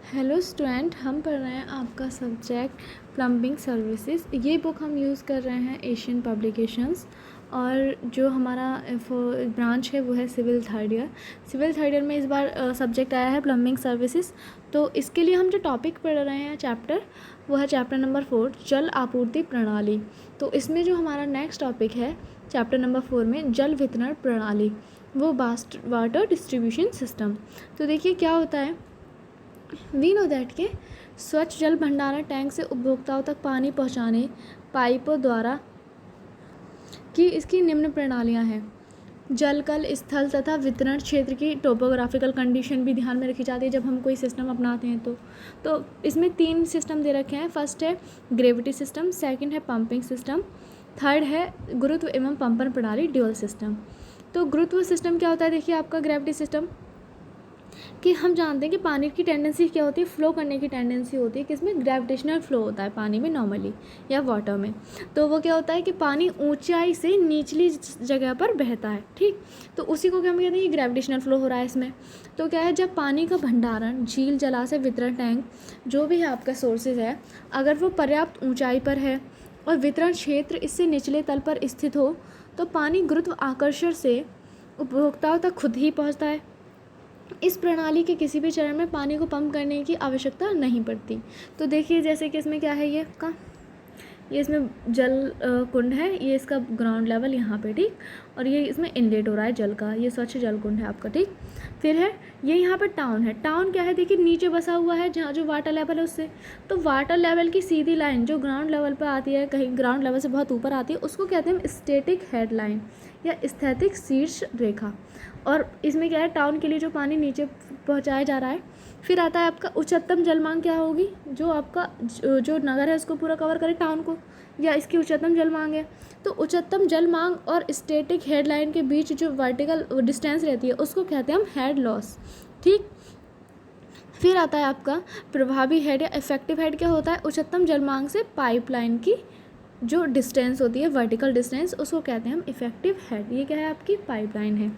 Hello student, हम पढ़ रहे हैं आपका सब्जेक्ट प्लम्बिंग सर्विसेज। ये बुक हम यूज़ कर रहे हैं एशियन पब्लिकेशंस, और जो हमारा ब्रांच है वो है civil third year. Civil third year में इस बार सब्जेक्ट आया है प्लम्बिंग सर्विसेज। तो इसके लिए हम जो टॉपिक पढ़ रहे हैं चैप्टर, वो है चैप्टर नंबर 4 जल आपूर्ति प्रणाली। तो इसमें जो हमारा नेक्स्ट टॉपिक है चैप्टर नंबर 4 में जल वितरण प्रणाली, वो वाटर डिस्ट्रीब्यूशन सिस्टम। तो देखिए क्या होता है, वी नो दैट के स्वच्छ जल भंडारण टैंक से उपभोक्ताओं तक पानी पहुंचाने पाइपों द्वारा की इसकी निम्न प्रणालियां हैं। जल कल स्थल तथा वितरण क्षेत्र की टोपोग्राफिकल कंडीशन भी ध्यान में रखी जाती है जब हम कोई सिस्टम अपनाते हैं तो इसमें 3 सिस्टम दे रखे हैं। फर्स्ट है ग्रेविटी सिस्टम, सेकंड है पंपिंग सिस्टम, थर्ड है गुरुत्व एवं पंपन प्रणाली ड्यूअल सिस्टम। तो गुरुत्व सिस्टम क्या होता है, देखिए आपका ग्रेविटी सिस्टम कि हम जानते हैं कि पानी की टेंडेंसी क्या होती है, फ्लो करने की टेंडेंसी होती है, किसमें ग्रेविटेशनल फ्लो होता है पानी में नॉर्मली या वाटर में। तो वो क्या होता है कि पानी ऊंचाई से निचली जगह पर बहता है, ठीक। तो उसी को क्या हम कहते हैं, ये ग्रेविटेशनल फ्लो हो रहा है इसमें। तो क्या है, जब पानी का भंडारण झील, जलाशय, वितरण टैंक जो भी है आपका सोर्सेज है, अगर वो पर्याप्त ऊँचाई पर है और वितरण क्षेत्र इससे निचले तल पर स्थित हो, तो पानी गुरुत्व आकर्षण से उपभोक्ताओं तक खुद ही पहुँचता है। इस प्रणाली के किसी भी चरण में पानी को पंप करने की आवश्यकता नहीं पड़ती। तो देखिए जैसे कि इसमें क्या है, ये इसमें जल कुंड है, ये इसका ग्राउंड लेवल यहाँ पे, ठीक। और ये इसमें इनलेट हो रहा है जल का, ये स्वच्छ जल कुंड है आपका, ठीक। फिर है ये यहाँ पे टाउन है। टाउन क्या है, देखिए नीचे बसा हुआ है जहाँ जो वाटर लेवल है उससे। तो वाटर लेवल की सीधी लाइन जो ग्राउंड लेवल पर आती है, कहीं ग्राउंड लेवल से बहुत ऊपर आती है, उसको कहते हैं स्टैटिक हेड लाइन या स्थैतिक शीर्ष रेखा। और इसमें क्या है, टाउन के लिए जो पानी नीचे पहुँचाया जा रहा है। फिर आता है आपका उच्चतम जलमांग, क्या होगी, जो आपका जो नगर है उसको पूरा कवर करे टाउन को, या इसकी उच्चतम जल मांग है। तो उच्चतम जल मांग और स्टैटिक हेडलाइन के बीच जो वर्टिकल डिस्टेंस रहती है उसको कहते हैं हम हेड लॉस, ठीक। फिर आता है आपका प्रभावी हेड या इफेक्टिव हेड। क्या होता है, उच्चतम जल मांग से पाइपलाइन की जो डिस्टेंस होती है, वर्टिकल डिस्टेंस, उसको कहते हैं हम इफेक्टिव हेड। ये क्या है, आपकी पाइपलाइन है।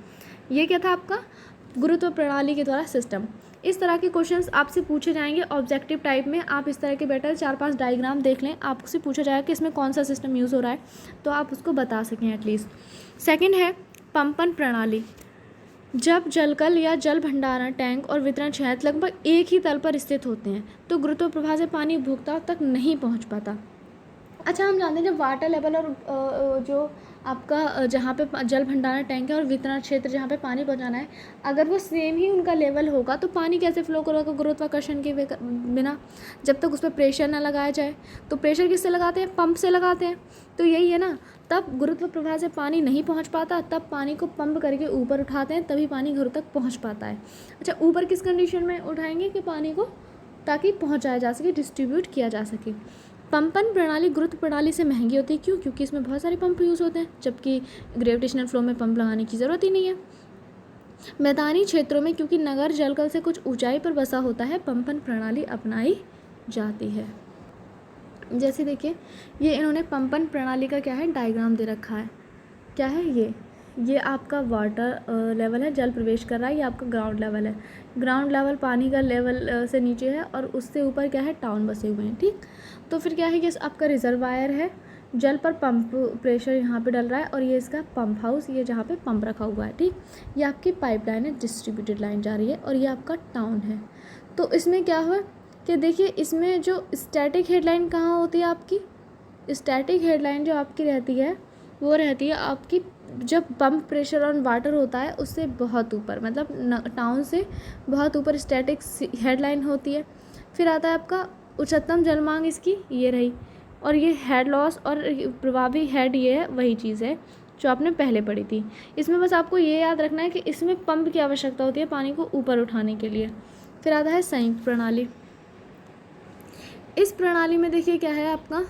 ये क्या था आपका गुरुत्व प्रणाली के द्वारा सिस्टम। इस तरह के क्वेश्चंस आपसे पूछे जाएंगे ऑब्जेक्टिव टाइप में। आप इस तरह के बेटर 4-5 डायग्राम देख लें, आपसे पूछा जाएगा कि इसमें कौन सा सिस्टम यूज़ हो रहा है, तो आप उसको बता सकें एटलीस्ट। सेकंड है पंपन प्रणाली। जब जलकल या जल भंडारण टैंक और वितरण क्षेत्र लगभग एक ही तल पर स्थित होते हैं, तो गुरुत्व प्रभाव से पानी उपभोक्ताओं तक नहीं पहुँच पाता। अच्छा, हम जानते हैं जब वाटर लेवल और जो आपका जहाँ पे जल भंडारण टैंक है और वितरण क्षेत्र जहाँ पे पानी पहुँचाना है, अगर वो सेम ही उनका लेवल होगा तो पानी कैसे फ्लो करेगा गुरुत्वाकर्षण के बिना, जब तक उस पर प्रेशर ना लगाया जाए। तो प्रेशर किससे लगाते हैं, पंप से लगाते हैं। तो यही है ना, तब गुरुत्व प्रभाव से पानी नहीं पहुँच पाता, तब पानी को पंप करके ऊपर उठाते हैं, तभी पानी घर तक पहुँच पाता है। अच्छा, ऊपर किस कंडीशन में उठाएंगे कि पानी को ताकि पहुँचाया जा सके, डिस्ट्रीब्यूट किया जा सके। पंपन प्रणाली गुरुत्व प्रणाली से महंगी होती है, क्यों, क्योंकि इसमें बहुत सारे पंप यूज़ होते हैं, जबकि ग्रेविटेशनल फ्लो में पंप लगाने की ज़रूरत ही नहीं है। मैदानी क्षेत्रों में क्योंकि नगर जलकल से कुछ ऊंचाई पर बसा होता है, पंपन प्रणाली अपनाई जाती है। जैसे देखिए, ये इन्होंने पंपन प्रणाली का क्या है, डायग्राम दे रखा है। क्या है ये आपका वाटर लेवल है, जल प्रवेश कर रहा है, ये आपका ग्राउंड लेवल है। ग्राउंड लेवल पानी का लेवल से नीचे है, और उससे ऊपर क्या है, टाउन बसे हुए हैं, ठीक। तो फिर क्या है, ये आपका रिजर्वायर है, जल पर पंप प्रेशर यहाँ पे डल रहा है, और ये इसका पंप हाउस, ये जहाँ पे पंप रखा हुआ है, ठीक। ये आपकी पाइपलाइन है, डिस्ट्रीब्यूटेड लाइन जा रही है, और ये आपका टाउन है। तो इसमें क्या हुआ कि देखिए, इसमें जो स्टैटिक हेडलाइन कहाँ होती है आपकी, स्टैटिक हेडलाइन जो आपकी रहती है वो रहती है आपकी जब पंप प्रेशर ऑन वाटर होता है उससे बहुत ऊपर, मतलब टाउन से बहुत ऊपर स्टैटिक हेडलाइन होती है। फिर आता है आपका उच्चतम जलमांग, इसकी ये रही, और ये हेड लॉस और प्रभावी हेड, ये है वही चीज़ है जो आपने पहले पढ़ी थी। इसमें बस आपको ये याद रखना है कि इसमें पंप की आवश्यकता होती है पानी को ऊपर उठाने के लिए। फिर आता है संयुक्त प्रणाली। इस प्रणाली में देखिए क्या है आपका,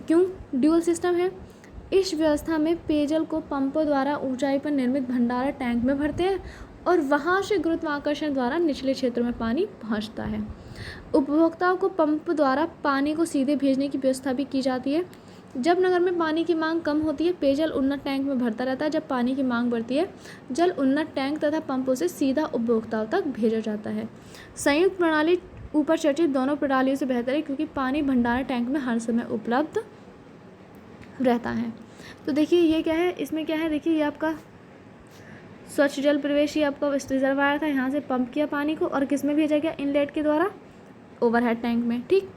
क्यों ड्यूअल सिस्टम है। इस व्यवस्था में पेयजल को पंपों द्वारा ऊंचाई पर निर्मित भंडारण टैंक में भरते हैं, और वहां से गुरुत्वाकर्षण द्वारा निचले क्षेत्रों में पानी पहुंचता है। उपभोक्ताओं को पंप द्वारा पानी को सीधे भेजने की व्यवस्था भी की जाती है। जब नगर में पानी की मांग कम होती है, पेयजल उन्नत टैंक में भरता रहता है। जब पानी की मांग बढ़ती है, जल उन्नत टैंक तथा पंपों से सीधा उपभोक्ताओं तक भेजा जाता है। संयुक्त प्रणाली ऊपर चर्चित दोनों प्रणालियों से बेहतर है, क्योंकि पानी भंडारण टैंक में हर समय उपलब्ध रहता है। तो देखिए ये क्या है, इसमें क्या है, देखिए ये आपका स्वच्छ जल प्रवेश, ये आपका रिजर्वायर था, यहाँ से पंप किया पानी को और किस में भेजा गया, इनलेट के द्वारा ओवरहेड टैंक में। ठीक,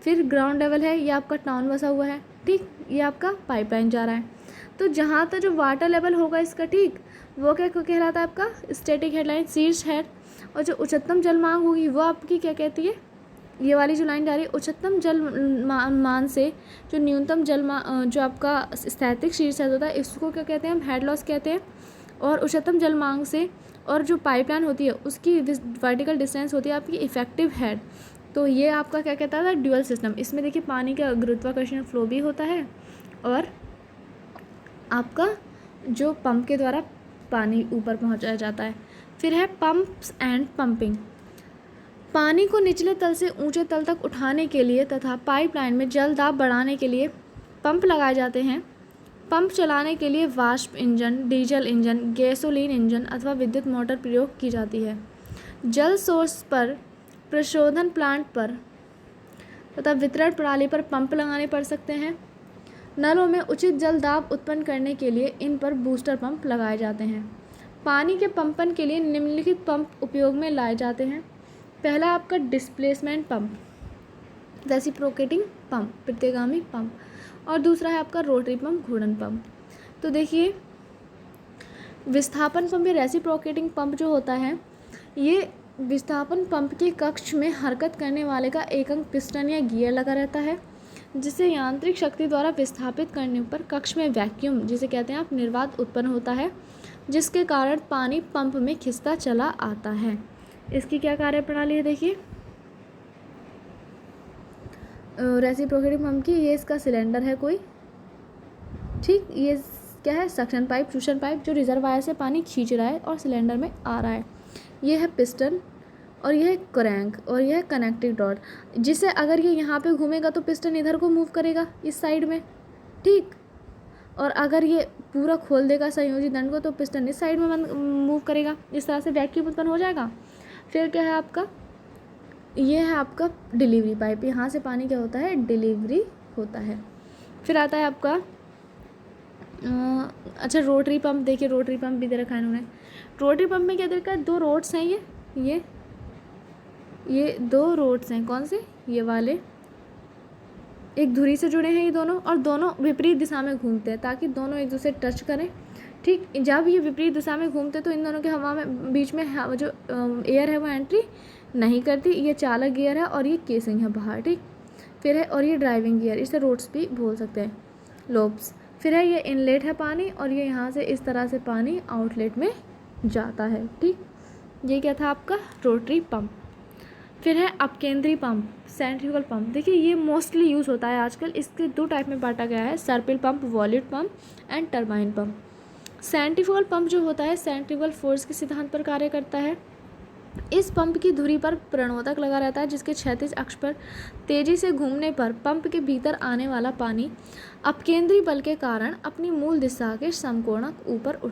फिर ग्राउंड लेवल है, ये आपका टाउन बसा हुआ है। ठीक, ये आपका पाइपलाइन जा रहा है। तो जहाँ तक जो वाटर लेवल होगा इसका, ठीक, वो क्या कहलाता है आपका स्टैटिक हेडलाइन, शीर्ष हेड। और जो उच्चतम जल मांग होगी वो आपकी क्या कहती है, ये वाली जो लाइन जा रही है, उच्चतम जल मान से जो न्यूनतम जल जो आपका स्थैतिक शीर्ष हेड होता है, इसको क्या कहते हैं हम, हेड लॉस कहते हैं। और उच्चतम जल मांग से और जो पाइपलाइन होती है उसकी वर्टिकल डिस्टेंस होती है आपकी इफेक्टिव हेड। तो ये आपका क्या कहता है, ड्यूअल सिस्टम। इसमें देखिए पानी का गुरुत्वाकर्षण फ्लो भी होता है और आपका जो पंप के द्वारा पानी ऊपर पहुंचाया जाता है। फिर है पंप्स एंड पंपिंग। पानी को निचले तल से ऊंचे तल तक उठाने के लिए तथा पाइपलाइन में जल दाब बढ़ाने के लिए पंप लगाए जाते हैं। पंप चलाने के लिए वाष्प engine, diesel engine, gasoline engine अथवा विद्युत मोटर प्रयोग की जाती है। जल सोर्स पर, प्रशोधन प्लांट पर तथा वितरण प्रणाली पर पंप लगाने पड़ सकते हैं। नलों में उचित जल दाब उत्पन्न करने के लिए इन पर बूस्टर पंप लगाए जाते हैं। पानी के पंपन के लिए निम्नलिखित पंप उपयोग में लाए जाते हैं। पहला आपका डिस्प्लेसमेंट पंप, रेसिप्रोकेटिंग पंप, प्रतिगामी पंप, और दूसरा है आपका रोटरी पंप, घूर्णन पंप। तो देखिए विस्थापन पंप या रेसिप्रोकेटिंग पंप जो होता है, ये विस्थापन पंप के कक्ष में हरकत करने वाले का एक अंक पिस्टन या गियर लगा रहता है, जिसे यांत्रिक शक्ति द्वारा विस्थापित करने पर कक्ष में वैक्यूम, जिसे कहते हैं आप, निर्वात उत्पन्न होता है, जिसके कारण पानी पंप में खिंचता चला आता है। इसकी क्या कार्य प्रणाली है, देखिए रेसिप्रोकेटिंग पंप की, ये इसका सिलेंडर है कोई, ठीक, ये क्या है, सक्शन पाइप, चूषण पाइप जो रिजर्वायर से पानी खींच रहा है और सिलेंडर में आ रहा है। ये है पिस्टन और यह है क्रैंक और यह है कनेक्टिंग रॉड, जिसे अगर ये यहाँ पे घूमेगा तो पिस्टन इधर को मूव करेगा इस साइड में, ठीक, और अगर ये पूरा खोल देगा संयोजी दंड को तो पिस्टन इस साइड में मूव करेगा। इस तरह से वैक्यूम उत्पन्न हो जाएगा। फिर क्या है आपका, ये है आपका डिलीवरी पाइप, यहाँ से पानी क्या होता है, डिलीवरी होता है। फिर आता है आपका अच्छा रोटरी पंप। देखिए रोटरी पंप भी दे रखा है इन्होंने। रोटरी पंप में क्या दे रखा है, दो रोड्स हैं, ये दो रोड्स हैं, कौन से, ये वाले, एक धुरी से जुड़े हैं ये दोनों, और दोनों विपरीत दिशा में घूमते हैं ताकि दोनों एक दूसरे टच करें। ठीक, जब ये विपरीत दिशा में घूमते हैं तो इन दोनों के हवा में बीच में जो एयर है वो एंट्री नहीं करती। ये चालक गियर है और ये केसिंग है बाहर, ठीक। फिर है, और ये ड्राइविंग गियर, इसे रोड्स भी बोल सकते हैं, लोब्स। फिर है, ये इनलेट है पानी, और ये यहाँ से इस तरह से पानी आउटलेट में जाता है, ठीक। ये क्या था आपका रोटरी पंप। फिर है अपकेंद्री पंप, सेंट्रीफ्यूगल पंप। देखिए ये मोस्टली यूज़ होता है आजकल। इसके दो टाइप में बांटा गया है, सर्पिल pump, वॉल्यूट pump and turbine pump. Centrifugal pump जो होता है सेंट्रीफ्यूगल फोर्स के सिद्धांत पर कार्य करता है। इस पंप की धुरी पर प्रणोदक लगा रहता है, जिसके क्षैतिज अक्ष पर तेजी से घूमने पर पंप के भीतर आने वाला पानी अपकेंद्री बल के कारण अपनी मूल दिशा के समकोणक ऊपर